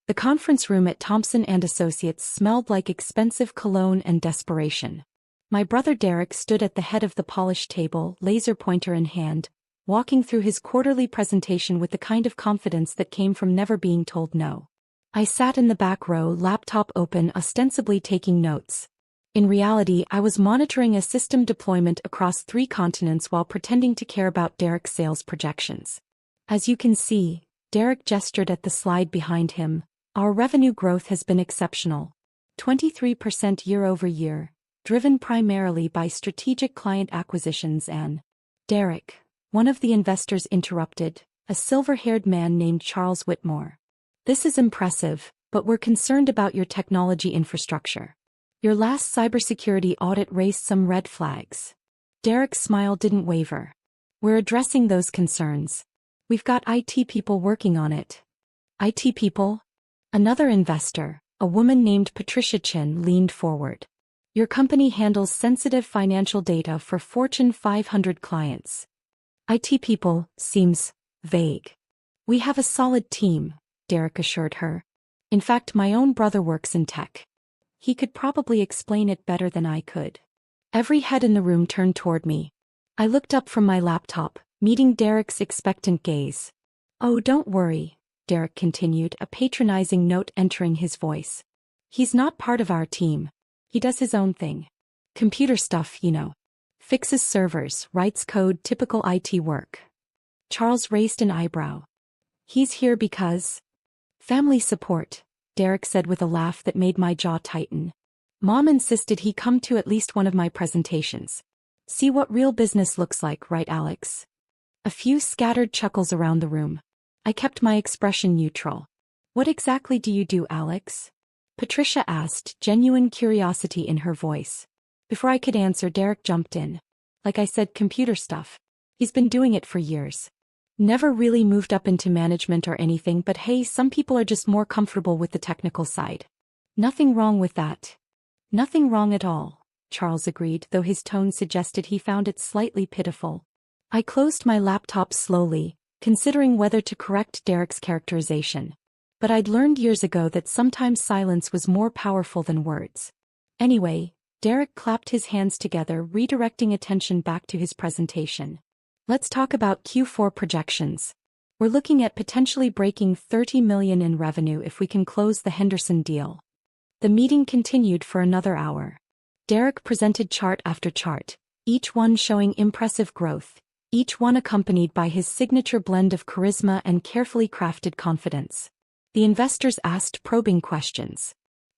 The conference room at Thompson and Associates smelled like expensive cologne and desperation. My brother Derek stood at the head of the polished table, laser pointer in hand, walking through his quarterly presentation with the kind of confidence that came from never being told no. I sat in the back row, laptop open, ostensibly taking notes. In reality, I was monitoring a system deployment across 3 continents while pretending to care about Derek's sales projections. As you can see, Derek gestured at the slide behind him, our revenue growth has been exceptional. 23% year-over-year, driven primarily by strategic client acquisitions and... Derek, one of the investors interrupted, a silver-haired man named Charles Whitmore. This is impressive, but we're concerned about your technology infrastructure. Your last cybersecurity audit raised some red flags. Derek's smile didn't waver. We're addressing those concerns. We've got IT people working on it. IT people? Another investor, a woman named Patricia Chin, leaned forward. Your company handles sensitive financial data for Fortune 500 clients. IT people seems vague. We have a solid team, Derek assured her. In fact, my own brother works in tech. He could probably explain it better than I could. Every head in the room turned toward me. I looked up from my laptop, meeting Derek's expectant gaze. Oh, don't worry, Derek continued, a patronizing note entering his voice. He's not part of our team. He does his own thing. Computer stuff, you know. Fixes servers, writes code, typical IT work. Charles raised an eyebrow. He's here because... Family support, Derek said with a laugh that made my jaw tighten. Mom insisted he come to at least one of my presentations. See what real business looks like, right, Alex? A few scattered chuckles around the room. I kept my expression neutral. What exactly do you do, Alex? Patricia asked, genuine curiosity in her voice. Before I could answer, Derek jumped in. Like I said, computer stuff. He's been doing it for years. Never really moved up into management or anything, but hey, some people are just more comfortable with the technical side. Nothing wrong with that. Nothing wrong at all, Charles agreed, though his tone suggested he found it slightly pitiful. I closed my laptop slowly, considering whether to correct Derek's characterization. But I'd learned years ago that sometimes silence was more powerful than words. Anyway, Derek clapped his hands together, redirecting attention back to his presentation. Let's talk about Q4 projections. We're looking at potentially breaking $30 million in revenue if we can close the Henderson deal. The meeting continued for another hour. Derek presented chart after chart, each one showing impressive growth, each one accompanied by his signature blend of charisma and carefully crafted confidence. The investors asked probing questions.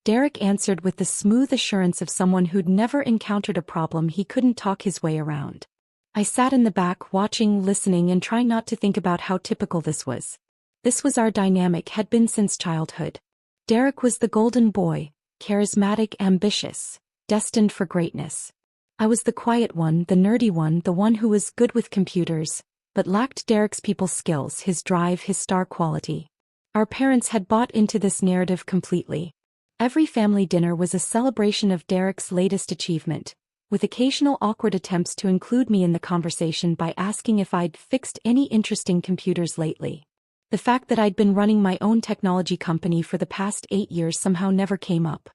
Derek answered with the smooth assurance of someone who'd never encountered a problem he couldn't talk his way around. I sat in the back, watching, listening, and trying not to think about how typical this was. This was our dynamic, had been since childhood. Derek was the golden boy, charismatic, ambitious, destined for greatness. I was the quiet one, the nerdy one, the one who was good with computers, but lacked Derek's people skills, his drive, his star quality. Our parents had bought into this narrative completely. Every family dinner was a celebration of Derek's latest achievement, with occasional awkward attempts to include me in the conversation by asking if I'd fixed any interesting computers lately. The fact that I'd been running my own technology company for the past 8 years somehow never came up.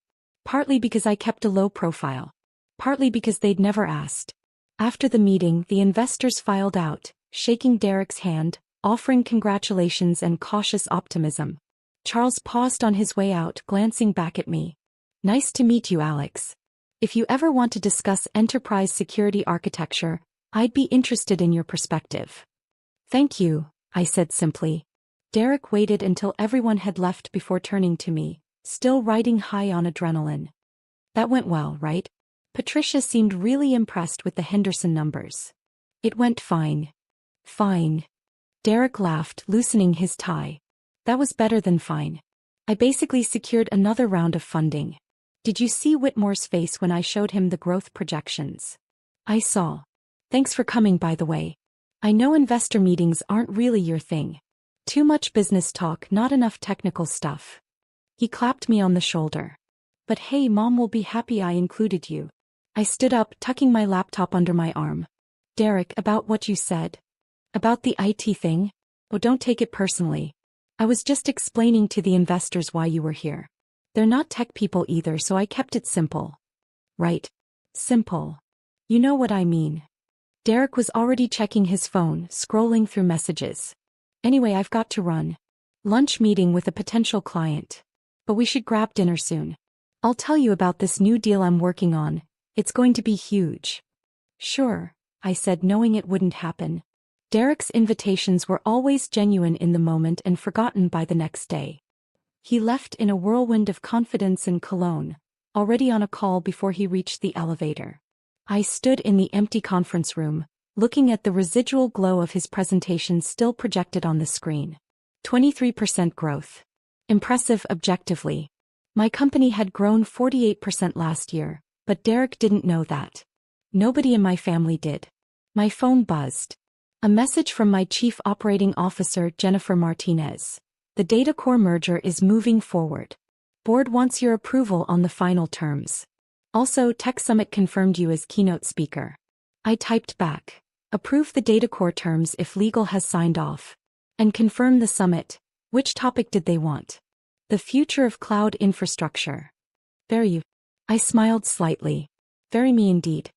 Partly because I kept a low profile. Partly because they'd never asked. After the meeting, the investors filed out, shaking Derek's hand, offering congratulations and cautious optimism. Charles paused on his way out, glancing back at me. Nice to meet you, Alex. If you ever want to discuss enterprise security architecture, I'd be interested in your perspective. Thank you, I said simply. Derek waited until everyone had left before turning to me, still riding high on adrenaline. That went well, right? Patricia seemed really impressed with the Henderson numbers. It went fine. Fine. Derek laughed, loosening his tie. That was better than fine. I basically secured another round of funding. Did you see Whitmore's face when I showed him the growth projections? I saw. Thanks for coming, by the way. I know investor meetings aren't really your thing. Too much business talk, not enough technical stuff. He clapped me on the shoulder. But hey, Mom will be happy I included you. I stood up, tucking my laptop under my arm. Derek, about what you said. About the IT thing? Oh, don't take it personally. I was just explaining to the investors why you were here. They're not tech people either, so I kept it simple. Right. Simple. You know what I mean. Derek was already checking his phone, scrolling through messages. Anyway, I've got to run. Lunch meeting with a potential client. But we should grab dinner soon. I'll tell you about this new deal I'm working on. It's going to be huge. Sure, I said, knowing it wouldn't happen. Derek's invitations were always genuine in the moment and forgotten by the next day. He left in a whirlwind of confidence and cologne, already on a call before he reached the elevator. I stood in the empty conference room, looking at the residual glow of his presentation still projected on the screen. 23% growth. Impressive objectively. My company had grown 48% last year, but Derek didn't know that. Nobody in my family did. My phone buzzed. A message from my Chief Operating Officer, Jennifer Martinez. The DataCore merger is moving forward. Board wants your approval on the final terms. Also, Tech Summit confirmed you as keynote speaker. I typed back. Approve the DataCore terms if legal has signed off. And confirm the summit. Which topic did they want? The future of cloud infrastructure. Very you. I smiled slightly. Very me indeed.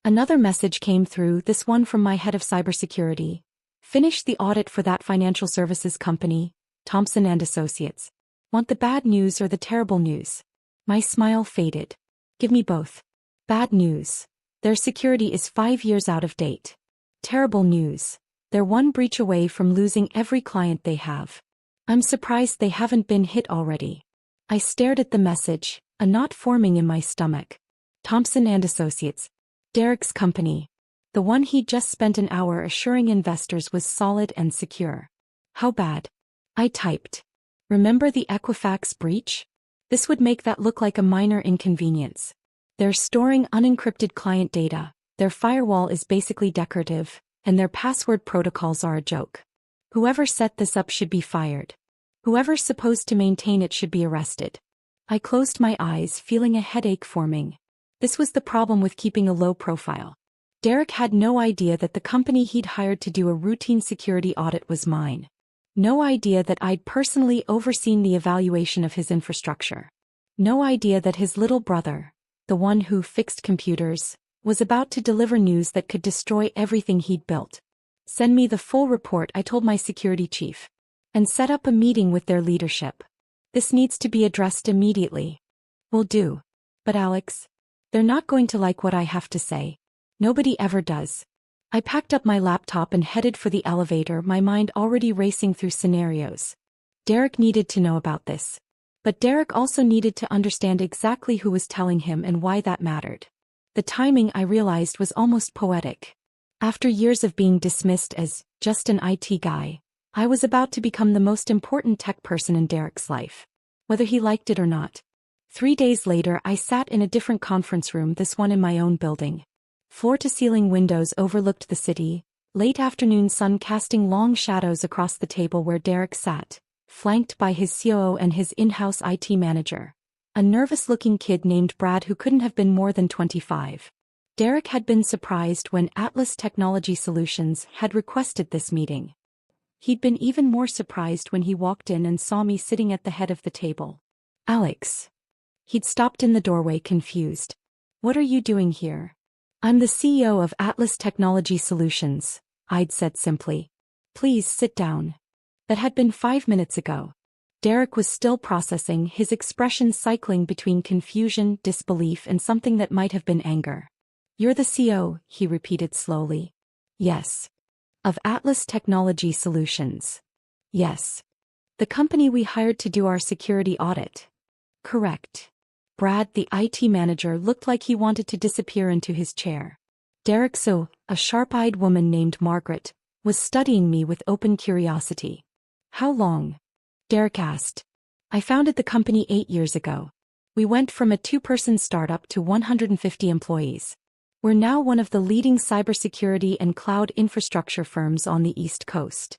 Another message came through, this one from my head of cybersecurity. Finished the audit for that financial services company, Thompson and Associates. Want the bad news or the terrible news? My smile faded. Give me both. Bad news. Their security is 5 years out of date. Terrible news. They're one breach away from losing every client they have. I'm surprised they haven't been hit already. I stared at the message, a knot forming in my stomach. Thompson and Associates. Derek's company. The one he'd just spent an hour assuring investors was solid and secure. How bad? I typed. Remember the Equifax breach? This would make that look like a minor inconvenience. They're storing unencrypted client data, their firewall is basically decorative, and their password protocols are a joke. Whoever set this up should be fired. Whoever's supposed to maintain it should be arrested. I closed my eyes, feeling a headache forming. This was the problem with keeping a low profile. Derek had no idea that the company he'd hired to do a routine security audit was mine. No idea that I'd personally overseen the evaluation of his infrastructure. No idea that his little brother, the one who fixed computers, was about to deliver news that could destroy everything he'd built. Send me the full report, I told my security chief. And set up a meeting with their leadership. This needs to be addressed immediately. Will do. But Alex, they're not going to like what I have to say. Nobody ever does. I packed up my laptop and headed for the elevator, my mind already racing through scenarios. Derek needed to know about this. But Derek also needed to understand exactly who was telling him and why that mattered. The timing, I realized, was almost poetic. After years of being dismissed as just an IT guy, I was about to become the most important tech person in Derek's life. Whether he liked it or not. 3 days later, I sat in a different conference room, this one in my own building. Floor-to-ceiling windows overlooked the city, late afternoon sun casting long shadows across the table where Derek sat, flanked by his COO and his in-house IT manager. A nervous-looking kid named Brad who couldn't have been more than 25. Derek had been surprised when Atlas Technology Solutions had requested this meeting. He'd been even more surprised when he walked in and saw me sitting at the head of the table. Alex. He'd stopped in the doorway, confused. What are you doing here? I'm the CEO of Atlas Technology Solutions, I'd said simply. Please sit down. That had been 5 minutes ago. Derek was still processing, his expression cycling between confusion, disbelief, and something that might have been anger. You're the CEO, he repeated slowly. Yes. Of Atlas Technology Solutions. Yes. The company we hired to do our security audit. Correct. Brad, the IT manager, looked like he wanted to disappear into his chair. Derek, a sharp-eyed woman named Margaret, was studying me with open curiosity. How long? Derek asked. I founded the company 8 years ago. We went from a 2-person startup to 150 employees. We're now one of the leading cybersecurity and cloud infrastructure firms on the East Coast.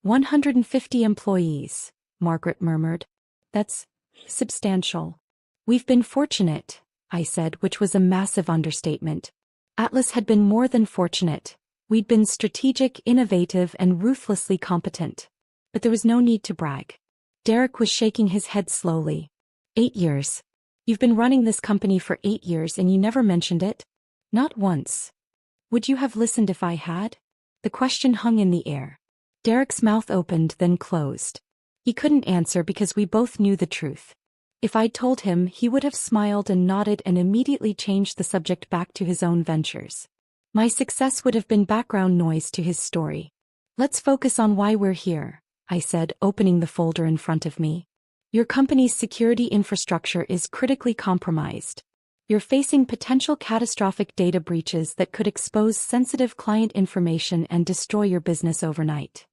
150 employees, Margaret murmured. That's substantial. We've been fortunate, I said, which was a massive understatement. Atlas had been more than fortunate. We'd been strategic, innovative, and ruthlessly competent. But there was no need to brag. Derek was shaking his head slowly. 8 years. You've been running this company for 8 years and you never mentioned it? Not once. Would you have listened if I had? The question hung in the air. Derek's mouth opened then closed. He couldn't answer because we both knew the truth. If I'd told him, he would have smiled and nodded and immediately changed the subject back to his own ventures. My success would have been background noise to his story. Let's focus on why we're here, I said, opening the folder in front of me. Your company's security infrastructure is critically compromised. You're facing potential catastrophic data breaches that could expose sensitive client information and destroy your business overnight.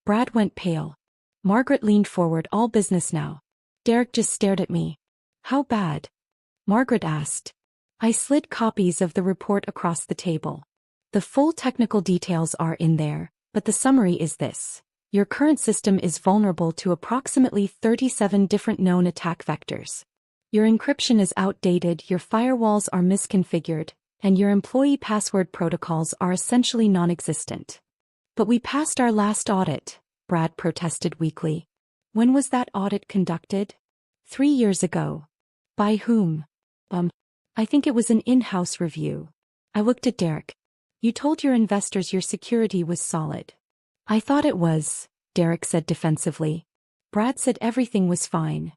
Brad went pale. Margaret leaned forward. All business now. Derek just stared at me. How bad? Margaret asked. I slid copies of the report across the table. The full technical details are in there, but the summary is this. Your current system is vulnerable to approximately 37 different known attack vectors. Your encryption is outdated, your firewalls are misconfigured, and your employee password protocols are essentially non-existent. But we passed our last audit, Brad protested weakly. When was that audit conducted? 3 years ago. By whom? I think it was an in-house review. I looked at Derek. You told your investors your security was solid. I thought it was, Derek said defensively. Brad said everything was fine.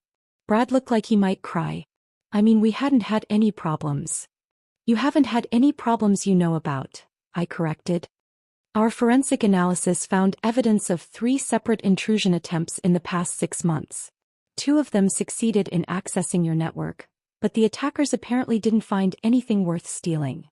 Brad looked like he might cry. I mean, we hadn't had any problems. You haven't had any problems you know about, I corrected. Our forensic analysis found evidence of 3 separate intrusion attempts in the past 6 months. 2 of them succeeded in accessing your network, but the attackers apparently didn't find anything worth stealing.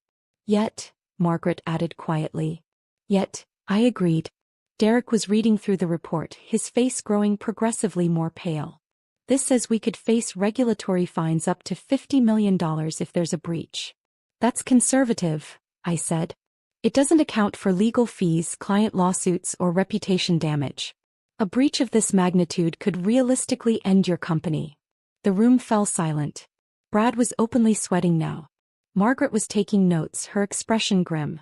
Yet, Margaret added quietly. Yet, I agreed. Derek was reading through the report, his face growing progressively more pale. This says we could face regulatory fines up to $50 million if there's a breach. That's conservative, I said. It doesn't account for legal fees, client lawsuits, or reputation damage. A breach of this magnitude could realistically end your company. The room fell silent. Brad was openly sweating now. Margaret was taking notes, her expression grim.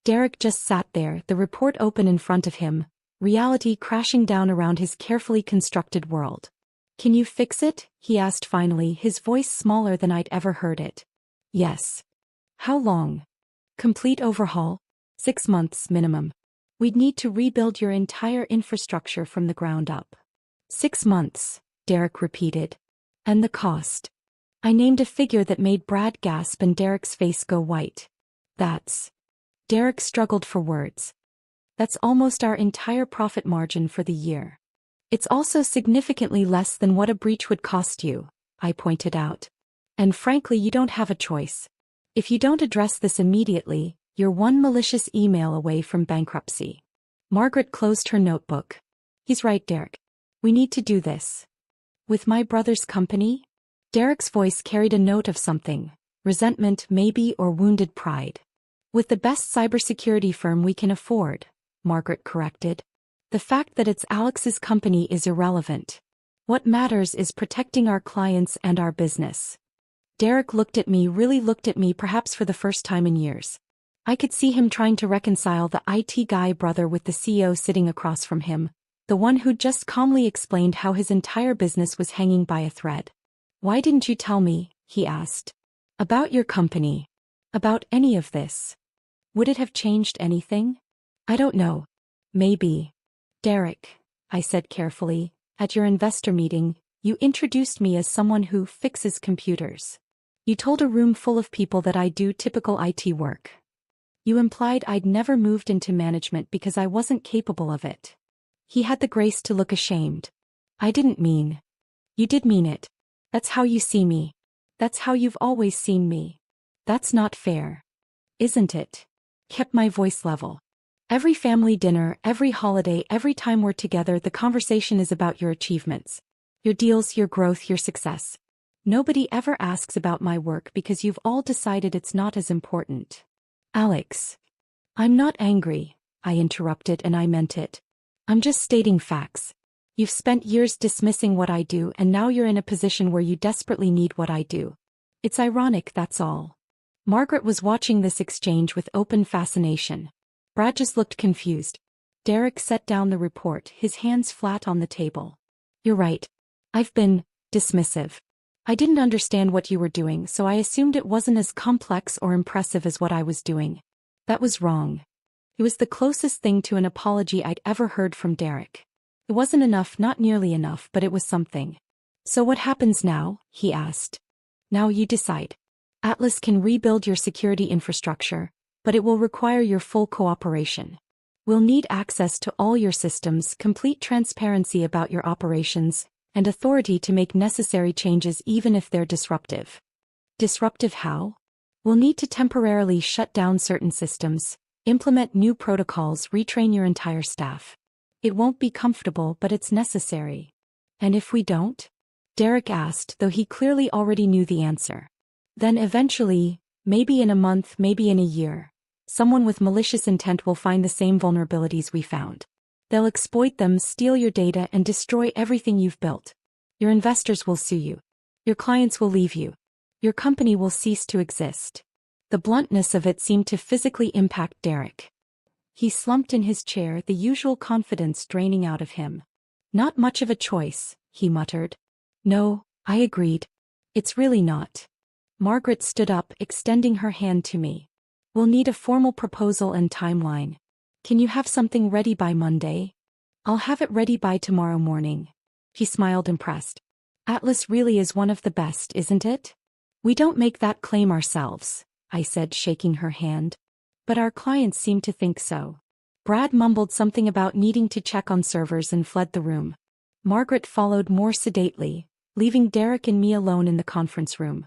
Derek just sat there, the report open in front of him, reality crashing down around his carefully constructed world. Can you fix it? He asked finally, his voice smaller than I'd ever heard it. Yes. How long? Complete overhaul? 6 months minimum. We'd need to rebuild your entire infrastructure from the ground up. 6 months, Derek repeated. And the cost? I named a figure that made Brad gasp and Derek's face go white. That's... Derek struggled for words. That's almost our entire profit margin for the year. It's also significantly less than what a breach would cost you, I pointed out. And frankly, you don't have a choice. If you don't address this immediately, you're one malicious email away from bankruptcy. Margaret closed her notebook. He's right, Derek. We need to do this. With my brother's company? Derek's voice carried a note of something, resentment maybe, or wounded pride. With the best cybersecurity firm we can afford, Margaret corrected. The fact that it's Alex's company is irrelevant. What matters is protecting our clients and our business. Derek looked at me, really looked at me, perhaps for the first time in years. I could see him trying to reconcile the IT guy brother with the CEO sitting across from him, the one who'd just calmly explained how his entire business was hanging by a thread. Why didn't you tell me, he asked. About your company. About any of this. Would it have changed anything? I don't know. Maybe. Derek, I said carefully, at your investor meeting, you introduced me as someone who fixes computers. You told a room full of people that I do typical IT work. You implied I'd never moved into management because I wasn't capable of it. He had the grace to look ashamed. I didn't mean. You did mean it. That's how you see me. That's how you've always seen me. That's not fair. Isn't it? Kept my voice level. Every family dinner, every holiday, every time we're together, the conversation is about your achievements. Your deals, your growth, your success. Nobody ever asks about my work because you've all decided it's not as important. Alex. I'm not angry, I interrupted, and I meant it. I'm just stating facts. You've spent years dismissing what I do, and now you're in a position where you desperately need what I do. It's ironic, that's all. Margaret was watching this exchange with open fascination. Brad just looked confused. Derek set down the report, his hands flat on the table. You're right. I've been dismissive. I didn't understand what you were doing, so I assumed it wasn't as complex or impressive as what I was doing. That was wrong. It was the closest thing to an apology I'd ever heard from Derek. It wasn't enough, not nearly enough, but it was something. So what happens now? He asked. Now you decide. Atlas can rebuild your security infrastructure, but it will require your full cooperation. We'll need access to all your systems, complete transparency about your operations, and authority to make necessary changes even if they're disruptive. Disruptive how? We'll need to temporarily shut down certain systems, implement new protocols, retrain your entire staff. It won't be comfortable, but it's necessary. And if we don't? Derek asked, though he clearly already knew the answer. Then eventually, maybe in a month, maybe in a year, someone with malicious intent will find the same vulnerabilities we found. They'll exploit them, steal your data, and destroy everything you've built. Your investors will sue you. Your clients will leave you. Your company will cease to exist. The bluntness of it seemed to physically impact Derek. He slumped in his chair, the usual confidence draining out of him. Not much of a choice, he muttered. No, I agreed. It's really not. Margaret stood up, extending her hand to me. We'll need a formal proposal and timeline. Can you have something ready by Monday? I'll have it ready by tomorrow morning. He smiled, impressed. Atlas really is one of the best, isn't it? We don't make that claim ourselves, I said, shaking her hand. But our clients seem to think so. Brad mumbled something about needing to check on servers and fled the room. Margaret followed more sedately, leaving Derek and me alone in the conference room.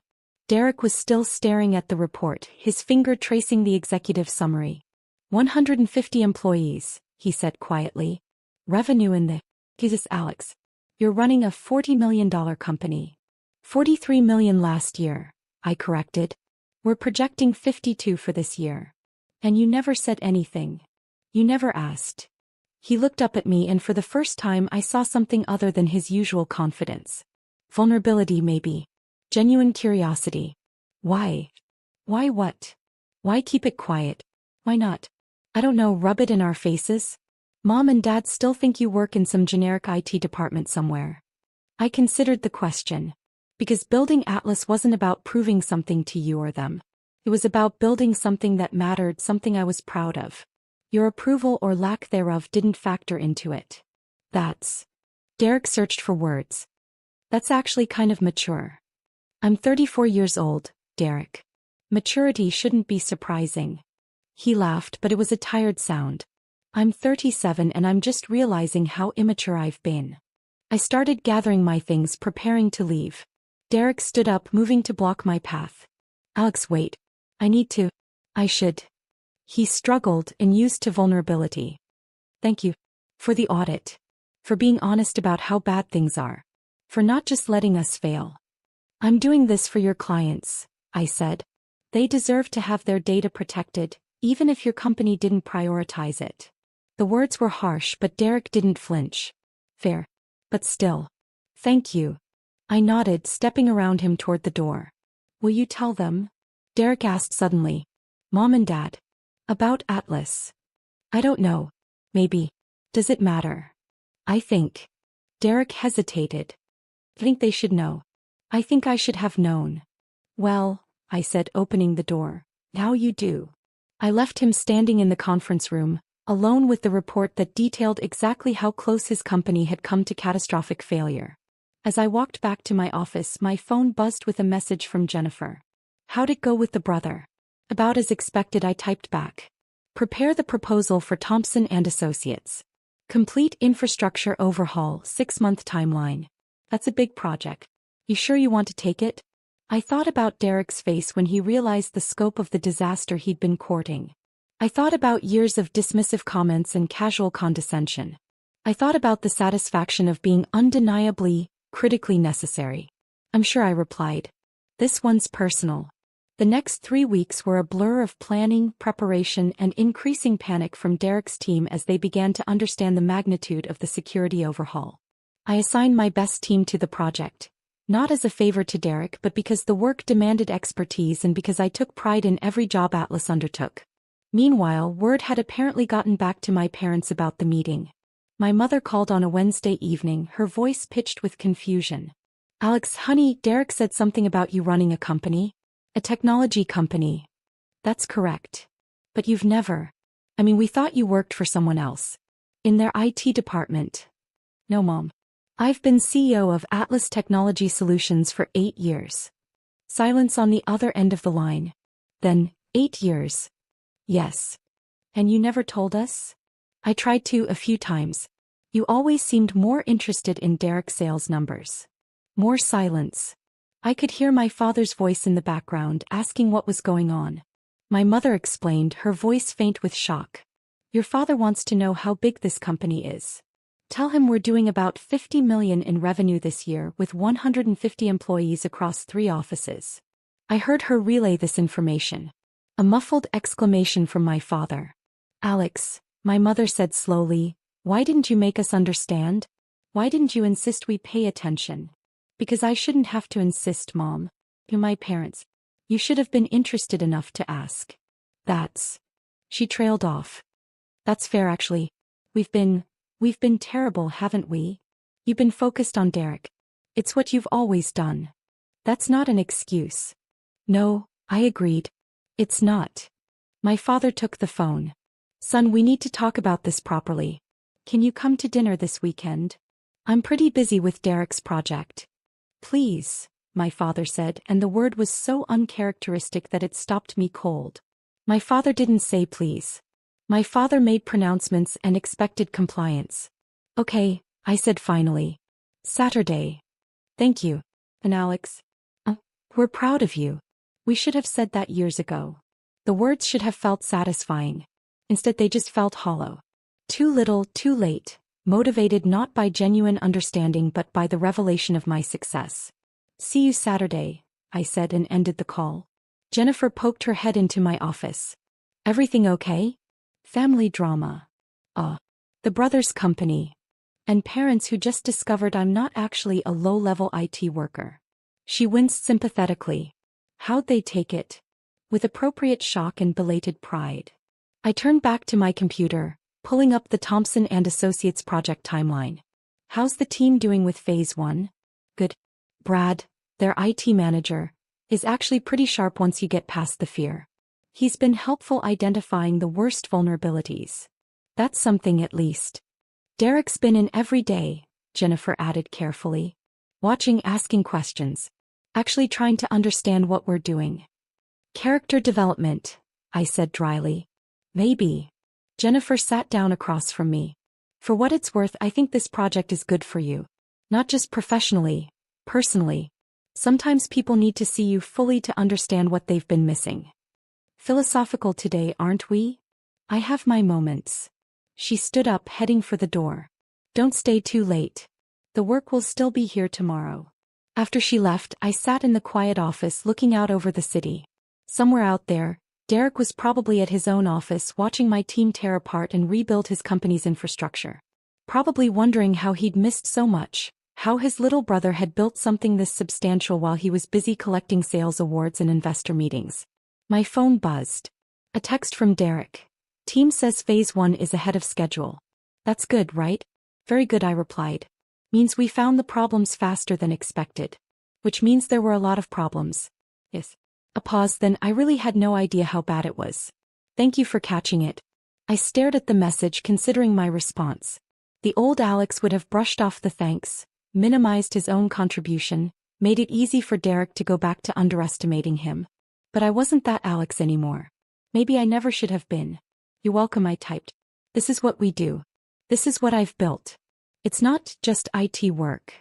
Derek was still staring at the report, his finger tracing the executive summary. 150 employees, he said quietly. Revenue in the... Jesus, Alex. You're running a $40 million company. 43 million last year, I corrected. We're projecting 52 for this year. And you never said anything. You never asked. He looked up at me, and for the first time I saw something other than his usual confidence. Vulnerability, maybe. Genuine curiosity. Why? Why what? Why keep it quiet? Why not? I don't know, rub it in our faces? Mom and Dad still think you work in some generic IT department somewhere. I considered the question. Because building Atlas wasn't about proving something to you or them. It was about building something that mattered, something I was proud of. Your approval or lack thereof didn't factor into it. That's... Derek searched for words. That's actually kind of mature. I'm 34 years old, Derek. Maturity shouldn't be surprising. He laughed, but it was a tired sound. I'm 37 and I'm just realizing how immature I've been. I started gathering my things, preparing to leave. Derek stood up, moving to block my path. Alex, wait. I need to. I should. He struggled and used to vulnerability. Thank you. For the audit. For being honest about how bad things are. For not just letting us fail. I'm doing this for your clients, I said. They deserve to have their data protected, even if your company didn't prioritize it. The words were harsh, but Derek didn't flinch. Fair. But still. Thank you. I nodded, stepping around him toward the door. Will you tell them? Derek asked suddenly. Mom and Dad. About Atlas. I don't know. Maybe. Does it matter? I think. Derek hesitated. Think they should know. I think I should have known. Well, I said, opening the door. Now you do. I left him standing in the conference room, alone with the report that detailed exactly how close his company had come to catastrophic failure. As I walked back to my office, my phone buzzed with a message from Jennifer. How'd it go with the brother? About as expected, I typed back. Prepare the proposal for Thompson and Associates. Complete infrastructure overhaul, 6-month timeline. That's a big project. You sure you want to take it? I thought about Derek's face when he realized the scope of the disaster he'd been courting. I thought about years of dismissive comments and casual condescension. I thought about the satisfaction of being undeniably, critically necessary. I'm sure I replied. This one's personal. The next 3 weeks were a blur of planning, preparation, and increasing panic from Derek's team as they began to understand the magnitude of the security overhaul. I assigned my best team to the project. Not as a favor to Derek, but because the work demanded expertise and because I took pride in every job Atlas undertook. Meanwhile, word had apparently gotten back to my parents about the meeting. My mother called on a Wednesday evening, her voice pitched with confusion. Alex, honey, Derek said something about you running a company? A technology company. That's correct. But you've never. We thought you worked for someone else. In their IT department. No, Mom. I've been CEO of Atlas Technology Solutions for 8 years. Silence on the other end of the line. Then, 8 years. Yes. And you never told us? I tried to a few times. You always seemed more interested in Derek's sales numbers. More silence. I could hear my father's voice in the background asking what was going on. My mother explained, her voice faint with shock. Your father wants to know how big this company is. Tell him we're doing about $50 million in revenue this year with 150 employees across 3 offices. I heard her relay this information. A muffled exclamation from my father. Alex, my mother said slowly, why didn't you make us understand? Why didn't you insist we pay attention? Because I shouldn't have to insist, Mom. You're my parents. You should have been interested enough to ask. That's. She trailed off. That's fair, actually. We've been terrible, haven't we? You've been focused on Derek. It's what you've always done. That's not an excuse. No, I agreed. It's not. My father took the phone. Son, we need to talk about this properly. Can you come to dinner this weekend? I'm pretty busy with Derek's project. Please, my father said, and the word was so uncharacteristic that it stopped me cold. My father didn't say please. My father made pronouncements and expected compliance. Okay, I said finally. Saturday. Thank you. And Alex? We're proud of you. We should have said that years ago. The words should have felt satisfying. Instead they just felt hollow. Too little, too late, motivated not by genuine understanding but by the revelation of my success. See you Saturday, I said and ended the call. Jennifer poked her head into my office. Everything okay? Family drama. The brothers' company. And parents who just discovered I'm not actually a low-level IT worker. She winced sympathetically. How'd they take it? With appropriate shock and belated pride. I turned back to my computer, pulling up the Thompson and Associates project timeline. How's the team doing with Phase 1? Good. Brad, their IT manager, is actually pretty sharp once you get past the fear. He's been helpful identifying the worst vulnerabilities. That's something at least. Derek's been in every day, Jennifer added carefully. Watching, asking questions. Actually trying to understand what we're doing. Character development, I said dryly. Maybe. Jennifer sat down across from me. For what it's worth, I think this project is good for you. Not just professionally, personally. Sometimes people need to see you fully to understand what they've been missing. Philosophical today, aren't we? I have my moments. She stood up, heading for the door. Don't stay too late. The work will still be here tomorrow. After she left, I sat in the quiet office looking out over the city. Somewhere out there, Derek was probably at his own office watching my team tear apart and rebuild his company's infrastructure. Probably wondering how he'd missed so much, how his little brother had built something this substantial while he was busy collecting sales awards and investor meetings. My phone buzzed. A text from Derek. Team says Phase 1 is ahead of schedule. That's good, right? Very good, I replied. Means we found the problems faster than expected. Which means there were a lot of problems. Yes. A pause, then I really had no idea how bad it was. Thank you for catching it. I stared at the message, considering my response. The old Alex would have brushed off the thanks, minimized his own contribution, made it easy for Derek to go back to underestimating him. But I wasn't that Alex anymore. Maybe I never should have been. You're welcome, I typed. This is what we do. This is what I've built. It's not just IT work.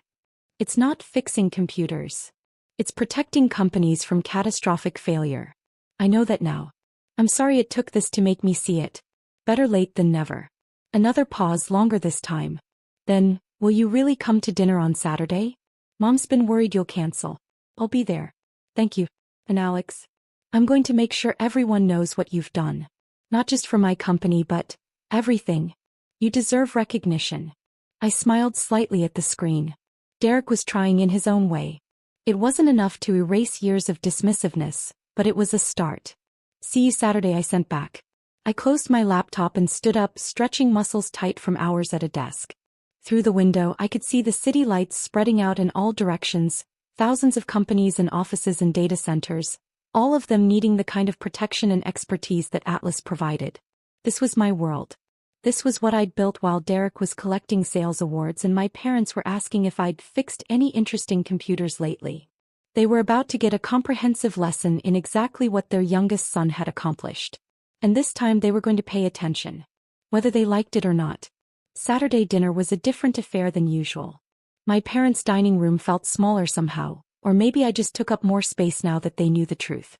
It's not fixing computers. It's protecting companies from catastrophic failure. I know that now. I'm sorry it took this to make me see it. Better late than never. Another pause, longer this time. Then, will you really come to dinner on Saturday? Mom's been worried you'll cancel. I'll be there. Thank you. And Alex, I'm going to make sure everyone knows what you've done. Not just for my company but everything. You deserve recognition. I smiled slightly at the screen. Derek was trying in his own way. It wasn't enough to erase years of dismissiveness, but it was a start. See you Saturday, I sent back. I closed my laptop and stood up, stretching muscles tight from hours at a desk. Through the window, I could see the city lights spreading out in all directions, thousands of companies and offices and data centers, all of them needing the kind of protection and expertise that Atlas provided. This was my world. This was what I'd built while Derek was collecting sales awards and my parents were asking if I'd fixed any interesting computers lately. They were about to get a comprehensive lesson in exactly what their youngest son had accomplished. And this time they were going to pay attention. Whether they liked it or not. Saturday dinner was a different affair than usual. My parents' dining room felt smaller somehow, or maybe I just took up more space now that they knew the truth.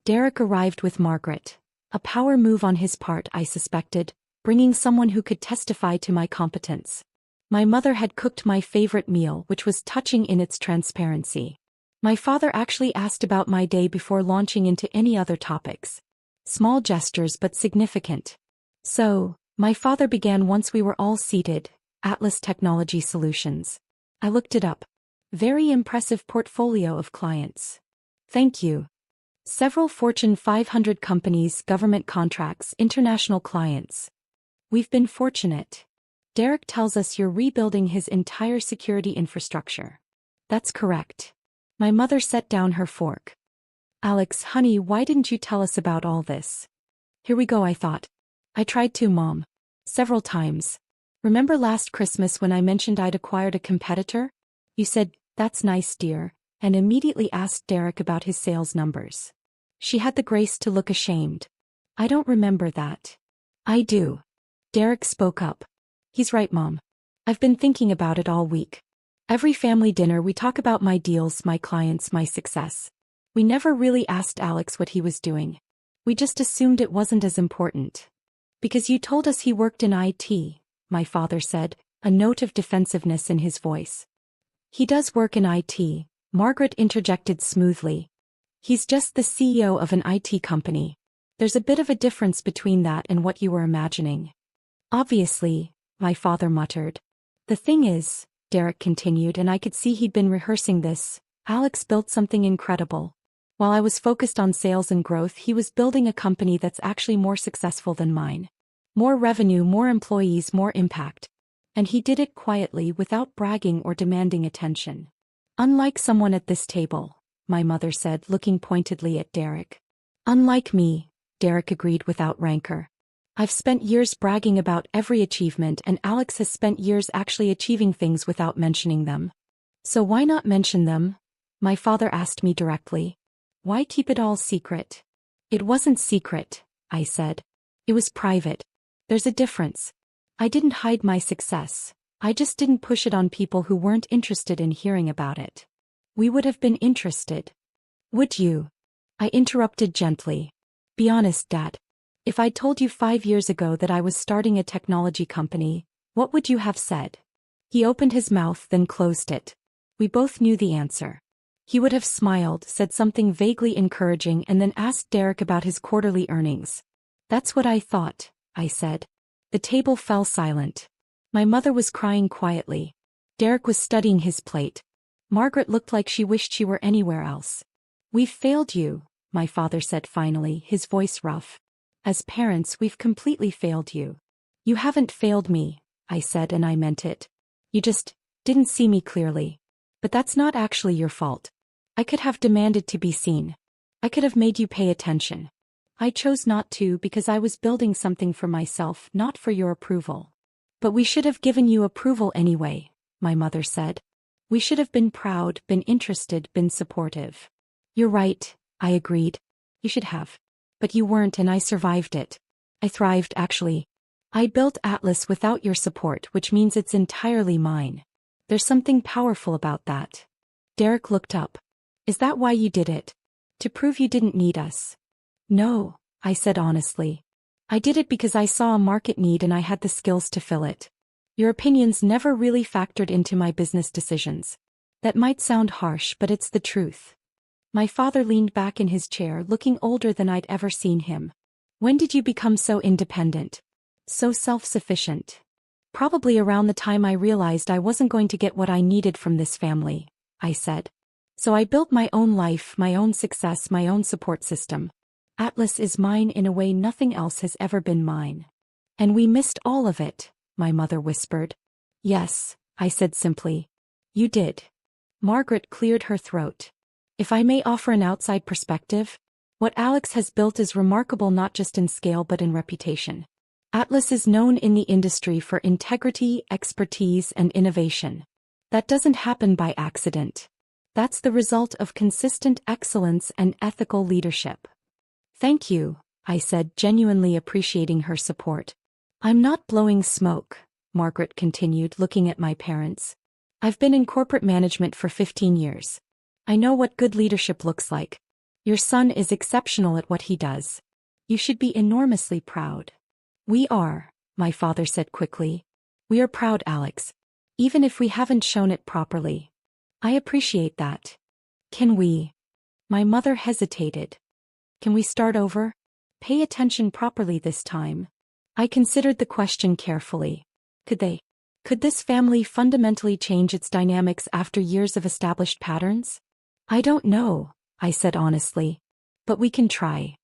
Derek arrived with Margaret. A power move on his part, I suspected, bringing someone who could testify to my competence. My mother had cooked my favorite meal, which was touching in its transparency. My father actually asked about my day before launching into any other topics. Small gestures but significant. So, my father began once we were all seated. Atlas Technology Solutions. I looked it up. Very impressive portfolio of clients. Thank you. Several Fortune 500 companies, government contracts, international clients. We've been fortunate. Derek tells us you're rebuilding his entire security infrastructure. That's correct. My mother set down her fork. Alex, honey, why didn't you tell us about all this? Here we go, I thought. I tried to, Mom. Several times. Remember last Christmas when I mentioned I'd acquired a competitor? You said, "That's nice, dear," and immediately asked Derek about his sales numbers. She had the grace to look ashamed. I don't remember that. I do. Derek spoke up. He's right, Mom. I've been thinking about it all week. Every family dinner we talk about my deals, my clients, my success. We never really asked Alex what he was doing. We just assumed it wasn't as important. Because you told us he worked in IT, my father said, a note of defensiveness in his voice. He does work in IT, Margaret interjected smoothly. He's just the CEO of an IT company. There's a bit of a difference between that and what you were imagining. Obviously, my father muttered. The thing is, Derek continued, and I could see he'd been rehearsing this, Alex built something incredible. While I was focused on sales and growth, he was building a company that's actually more successful than mine. More revenue, more employees, more impact. And he did it quietly without bragging or demanding attention. Unlike someone at this table, my mother said, looking pointedly at Derek. Unlike me, Derek agreed without rancor. I've spent years bragging about every achievement and Alex has spent years actually achieving things without mentioning them. So why not mention them? My father asked me directly. Why keep it all secret? It wasn't secret, I said. It was private. There's a difference. I didn't hide my success. I just didn't push it on people who weren't interested in hearing about it. We would have been interested. Would you? I interrupted gently. Be honest, Dad. If I'd told you 5 years ago that I was starting a technology company, what would you have said? He opened his mouth, then closed it. We both knew the answer. He would have smiled, said something vaguely encouraging, and then asked Derek about his quarterly earnings. That's what I thought, I said. The table fell silent. My mother was crying quietly. Derek was studying his plate. Margaret looked like she wished she were anywhere else. We've failed you, my father said finally, his voice rough. As parents, we've completely failed you. You haven't failed me, I said, and I meant it. You just didn't see me clearly. But that's not actually your fault. I could have demanded to be seen. I could have made you pay attention. I chose not to because I was building something for myself, not for your approval. But we should have given you approval anyway, my mother said. We should have been proud, been interested, been supportive. You're right, I agreed. You should have. But you weren't, and I survived it. I thrived, actually. I built Atlas without your support, which means it's entirely mine. There's something powerful about that. Derek looked up. Is that why you did it? To prove you didn't need us? No, I said honestly. I did it because I saw a market need and I had the skills to fill it. Your opinions never really factored into my business decisions. That might sound harsh, but it's the truth. My father leaned back in his chair, looking older than I'd ever seen him. When did you become so independent? So self-sufficient? Probably around the time I realized I wasn't going to get what I needed from this family, I said. So I built my own life, my own success, my own support system. Atlas is mine in a way nothing else has ever been mine. And we missed all of it, my mother whispered. Yes, I said simply. You did. Margaret cleared her throat. If I may offer an outside perspective, what Alex has built is remarkable not just in scale but in reputation. Atlas is known in the industry for integrity, expertise, and innovation. That doesn't happen by accident. That's the result of consistent excellence and ethical leadership. Thank you, I said, genuinely appreciating her support. I'm not blowing smoke, Margaret continued, looking at my parents. I've been in corporate management for 15 years. I know what good leadership looks like. Your son is exceptional at what he does. You should be enormously proud. We are, my father said quickly. We are proud, Alex. Even if we haven't shown it properly. I appreciate that. Can we? My mother hesitated. Can we start over? Pay attention properly this time. I considered the question carefully. Could they? Could this family fundamentally change its dynamics after years of established patterns? I don't know, I said honestly. But we can try.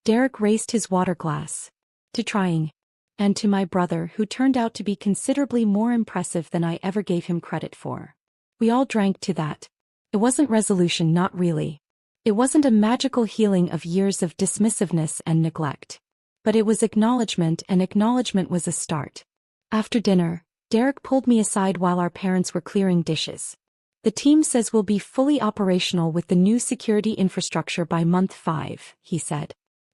Derek raised his water glass. To trying. And to my brother, who turned out to be considerably more impressive than I ever gave him credit for. We all drank to that. It wasn't resolution, not really. It wasn't a magical healing of years of dismissiveness and neglect. But it was acknowledgement, and acknowledgement was a start. After dinner, Derek pulled me aside while our parents were clearing dishes. The team says we'll be fully operational with the new security infrastructure by month 5, he said.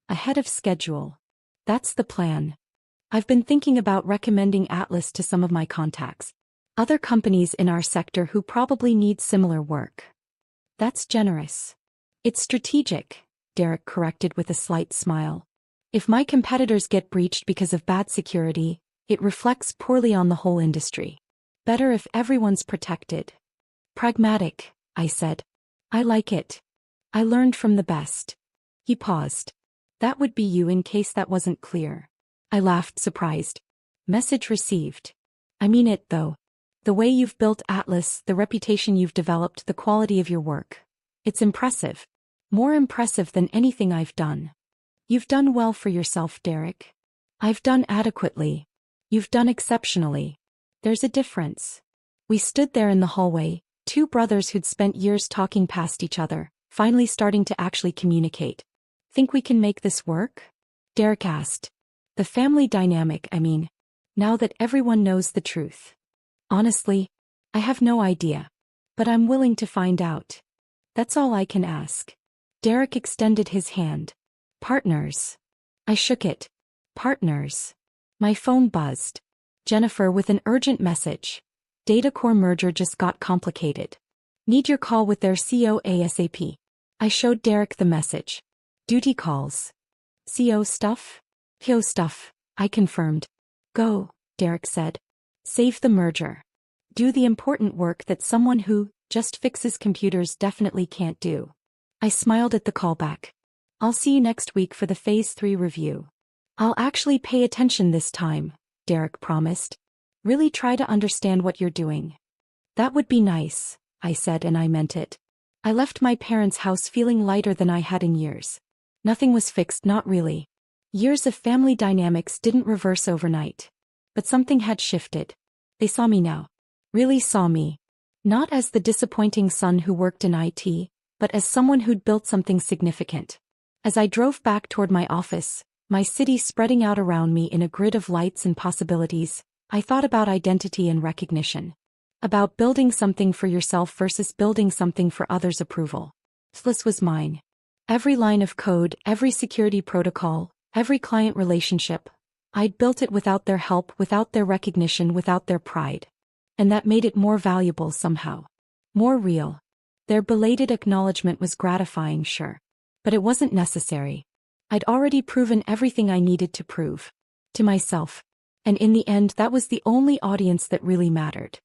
Ahead of schedule. That's the plan. I've been thinking about recommending Atlas to some of my contacts. Other companies in our sector who probably need similar work. That's generous. It's strategic, Derek corrected with a slight smile. If my competitors get breached because of bad security, it reflects poorly on the whole industry. Better if everyone's protected. Pragmatic, I said. I like it. I learned from the best. He paused. That would be you in case that wasn't clear. I laughed, surprised. Message received. I mean it, though. The way you've built Atlas, the reputation you've developed, the quality of your work. It's impressive. More impressive than anything I've done. You've done well for yourself, Derek. I've done adequately. You've done exceptionally. There's a difference. We stood there in the hallway, two brothers who'd spent years talking past each other, finally starting to actually communicate. Think we can make this work? Derek asked. The family dynamic, I mean. Now that everyone knows the truth. Honestly, I have no idea. But I'm willing to find out. That's all I can ask. Derek extended his hand. Partners. I shook it. Partners. My phone buzzed. Jennifer with an urgent message. Datacore merger just got complicated. Need your call with their CEO ASAP. I showed Derek the message. Duty calls. CO stuff? PO stuff, I confirmed. Go, Derek said. Save the merger. Do the important work that someone who just fixes computers definitely can't do. I smiled at the callback. I'll see you next week for the Phase 3 review. I'll actually pay attention this time, Derek promised. Really try to understand what you're doing. That would be nice, I said, and I meant it. I left my parents' house feeling lighter than I had in years. Nothing was fixed, not really. Years of family dynamics didn't reverse overnight. But something had shifted. They saw me now. Really saw me. Not as the disappointing son who worked in IT, but as someone who'd built something significant. As I drove back toward my office, my city spreading out around me in a grid of lights and possibilities, I thought about identity and recognition. About building something for yourself versus building something for others' approval. This was mine. Every line of code, every security protocol, every client relationship. I'd built it without their help, without their recognition, without their pride. And that made it more valuable somehow. More real. Their belated acknowledgement was gratifying, sure. But it wasn't necessary. I'd already proven everything I needed to prove. To myself. And in the end, that was the only audience that really mattered.